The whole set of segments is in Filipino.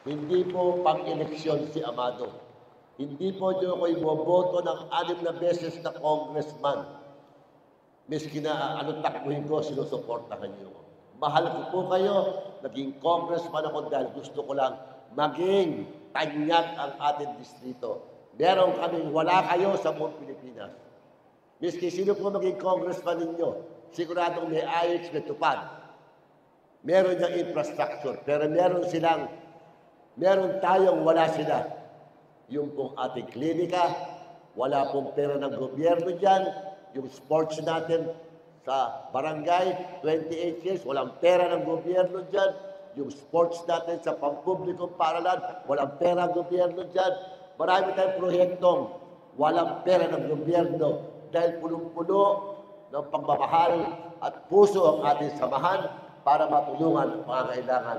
Hindi po pang-eleksyon si Amado. Hindi po niyo ako iboboto ng 6 na beses na congressman. Miski na anong takbuhin ko, sinusuportahan niyo ako. Mahal ko po kayo, naging congressman ako dahil gusto ko lang maging tanyag ang ating distrito. Meron kaming wala kayo sa buong Pilipinas. Miski sino po maging congressman ninyo, siguradong may ayos, may tupad. Meron niyang infrastructure, pero meron tayong wala sila. Yung pong ating klinika, wala pong pera ng gobyerno dyan. Yung sports natin sa barangay, 28 years, walang pera ng gobyerno dyan. Yung sports natin sa pampublikong paaralan, walang pera ng gobyerno dyan. Marami tayong proyektong walang pera ng gobyerno dahil punong-puno ng pagmamahal at puso ang ating samahan para matulungan ang pangangailangan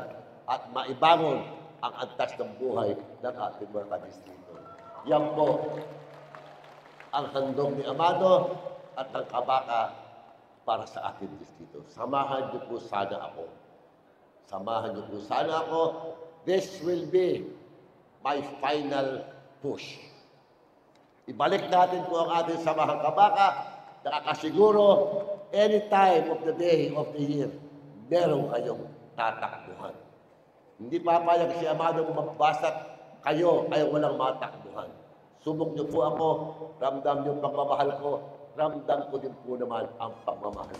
at maibangon ang antas ng buhay ng ating mga kadistrito. Yan po ang handog ni Amado at ang Kabaka para sa ating distrito. Samahan niyo po sana ako. Samahan niyo po sana ako. This will be my final push. Ibalik natin po ang ating samahang Kabaka. Nakakasiguro, any time of the day, of the year, meron kayong tatakbuhan. Hindi papayag si Amado magbasat kayo ay walang matakbuhan. Subok niyo po ako, ramdam niyo ang pagmamahal ko, ramdam ko din po naman ang pagmamahal.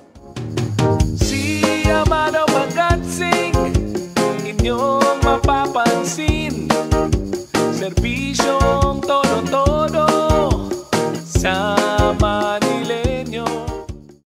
Si Amado Magatsing, inyong mapapansin, serbisyo